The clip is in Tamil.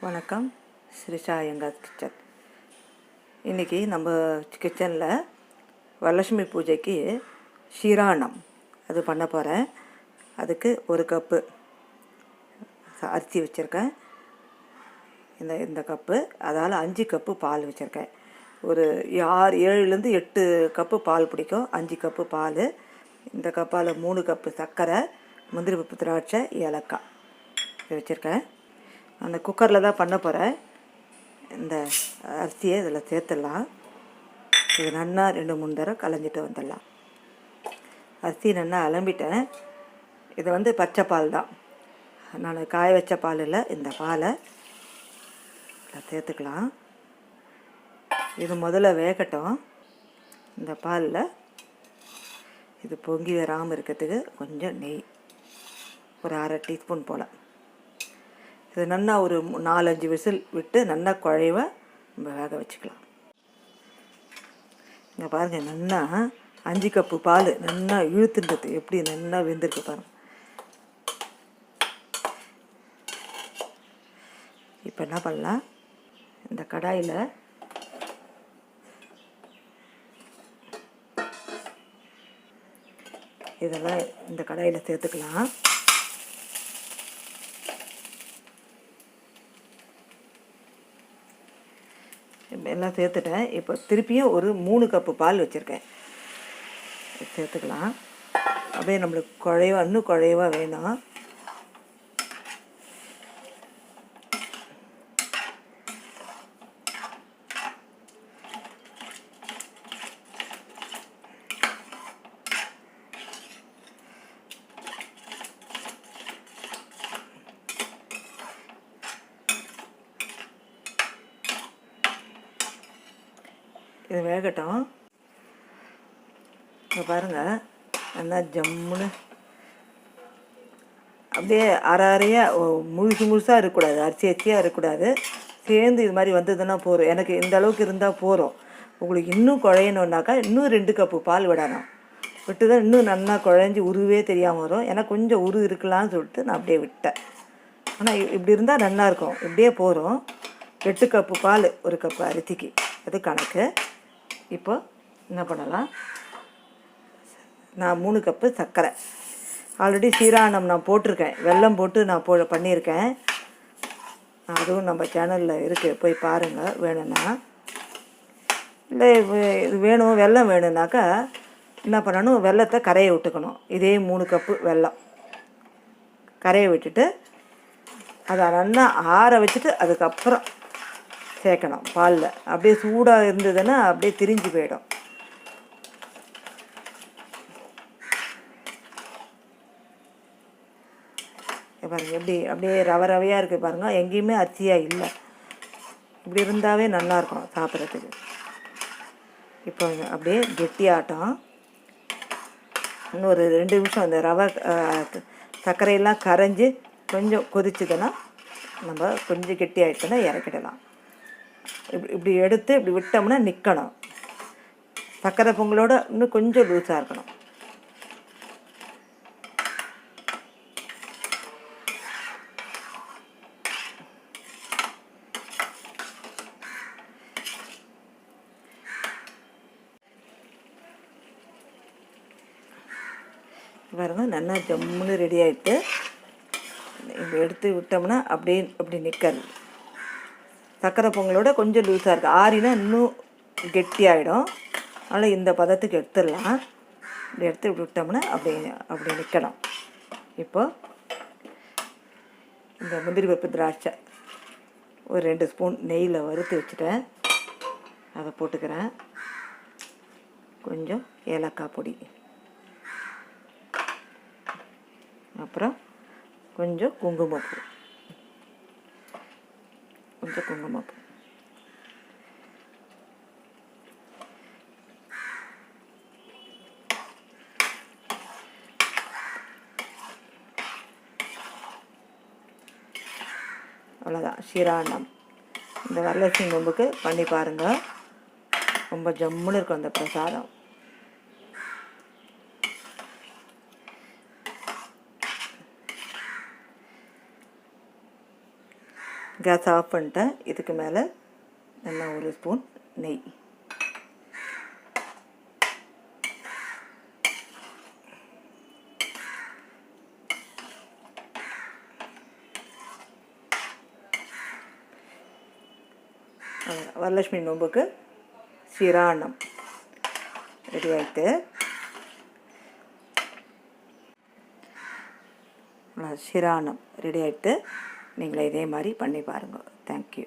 வணக்கம். ஸ்ரீஷா ஐயங்கார் கிச்சன். இன்றைக்கி நம்ம கிச்சனில் வரலட்சுமி பூஜைக்கு ஷீரானம் அது பண்ண போகிறேன். அதுக்கு ஒரு கப்பு அரிசி வச்சுருக்கேன். இந்த கப்பு, அதால் 5 கப்பு பால் வச்சுருக்கேன். ஒரு 7லேருந்து 8 கப்பு பால் பிடிக்கும். 5 கப்பு பால். இந்த கப்பால் 3 கப்பு சர்க்கரை, முந்திரி பருப்பு, திராட்சை, ஏலக்காய் வச்சுருக்கேன். அந்த குக்கரில் தான் பண்ண போகிறேன். இந்த அரிசியை இதில் சேர்த்துடலாம். இது நல்லா 2-3 தடவை கலஞ்சிட்டு வந்துடலாம். அரிசி நல்லா அலம்பிட்டேன். இது பச்சை பால் தான், நான் காய வச்ச பால் இல்லை. இந்த பாலை சேர்த்துக்கலாம். இது முதல்ல வேகட்டும். இந்த பாலில் இது பொங்கி வராமல் இருக்கிறதுக்கு கொஞ்சம் நெய், ஒரு 1/2 டீஸ்பூன் போல். இது நல்லா ஒரு 4-5 விசில் விட்டு நல்லா குழைவ நம்ம வேக வச்சுக்கலாம். இங்கே பாருங்கள், நல்லா 5 கப்பு பால் நல்லா இழுத்துன்றது எப்படி நல்லா வெந்திருக்கு பாருங்கள். இப்போ என்ன பண்ணலாம், இந்த கடாயில் இதெல்லாம் இந்த கடாயில் சேர்த்துக்கலாம். எல்லாம் சேர்த்துட்டேன். இப்போ திருப்பியும் ஒரு 3 கப்பு பால் வச்சுருக்கேன், சேர்த்துக்கலாம். அப்படியே நம்மளுக்கு இன்னும் குழைவாக வேணும். இது வேகட்டும். இங்கே பாருங்கள், நல்லா ஜம்முன்னு அப்படியே அரையாக முழுசாக இருக்கக்கூடாது, அரிசியாக இருக்கக்கூடாது. சேர்ந்து இது மாதிரி வந்ததுன்னா போதும். எனக்கு இந்த அளவுக்கு இருந்தால் போதும். உங்களுக்கு இன்னும் குழையணுன்னாக்கா இன்னும் 2 கப்பு பால் விடணும். விட்டு தான் இன்னும் நல்லா குழஞ்சி உருவே தெரியாமல் வரும். ஏன்னா கொஞ்சம் உரு இருக்கலான்னு சொல்லிட்டு நான் அப்படியே விட்டேன். ஆனால் இப்படி இருந்தால் நல்லாயிருக்கும். இப்படியே போதும். 8 கப்பு பால், 1 கப்பு அரிசிக்கு, அது கணக்கு. இப்போ என்ன பண்ணலாம், நான் 3 கப்பு சர்க்கரை, ஆல்ரெடி சீரானம் நான் போட்டிருக்கேன், வெல்லம் போட்டு நான் பண்ணியிருக்கேன். அதுவும் நம்ம சேனலில் இருக்குது, போய் பாருங்கள் வேணும்னா. இல்லை இது வேணும், வெல்லம் வேணும்னாக்கா என்ன பண்ணணும், வெல்லத்தை கரையை விட்டுக்கணும். இதே 3 கப்பு வெல்லம் கரையை விட்டுட்டு அதை நல்லா ஆற வச்சுட்டு அதுக்கப்புறம் சேர்க்கணும் பாலில். அப்படியே சூடாக இருந்ததுன்னா அப்படியே திரிஞ்சு போயிடும். பாருங்கள் எப்படி அப்படியே ரவையாக இருக்குது பாருங்கள். எங்கேயுமே அரிசியாக இல்லை. இப்படி இருந்தாவே நல்லாயிருக்கும் சாப்பிட்றதுக்கு. இப்போ அப்படியே கெட்டியாட்டம். இன்னும் ஒரு 2 நிமிஷம் அந்த ரவை சர்க்கரையெல்லாம் கரைஞ்சி கொஞ்சம் கொதிச்சுதுன்னா நம்ம கொஞ்சம் கெட்டி ஆகிடுச்சுன்னா இறக்கிடலாம். இப்படி எடுத்து இப்படி விட்டோம்னா நிற்கணும். சர்க்கரை பொங்கலோட இன்னும் கொஞ்சம் லூஸாக இருக்கணும். பாருங்க, நல்லா ஜம்முன்னு ரெடி ஆகிட்டு இப்படி எடுத்து விட்டோம்னா அப்படியே அப்படி நிற்காது. சர்க்கரை பொங்கலோட கொஞ்சம் லூஸாக இருக்குது. ஆறினா இன்னும் கெட்டியாகிடும். அதனால் இந்த பதத்துக்கு எடுத்துடலாம். இப்படி எடுத்து விட்டோம்னா அப்படி நிற்கணும். இப்போ இந்த முந்திரி பருப்பு, திராட்சை ஒரு 2 ஸ்பூன் நெய்யில் வறுத்து வச்சுட்டேன், அதை போட்டுக்கிறேன். கொஞ்சம் ஏலக்காய் பொடி, அப்புறம் கொஞ்சம் குங்குமப்பூ, அவ்வளோதான் ஷீரானம். இந்த வரலட்சுமி நோம்புக்கு பண்ணி பாருங்கள், ரொம்ப ஜம்முன்னு இருக்கும் அந்த பிரசாதம். கேஸ் ஆஃப் பண்ணிட்டேன். இதுக்கு மேலே நல்லா ஒரு ஸ்பூன் நெய். வரலட்சுமி நோம்புக்கு சிராண்ணம் ரெடி ஆகிட்டு, சிராண்ணம் ரெடி ஆகிட்டு நீங்களே இதே மாதிரி பண்ணி பாருங்கள். தேங்க்யூ.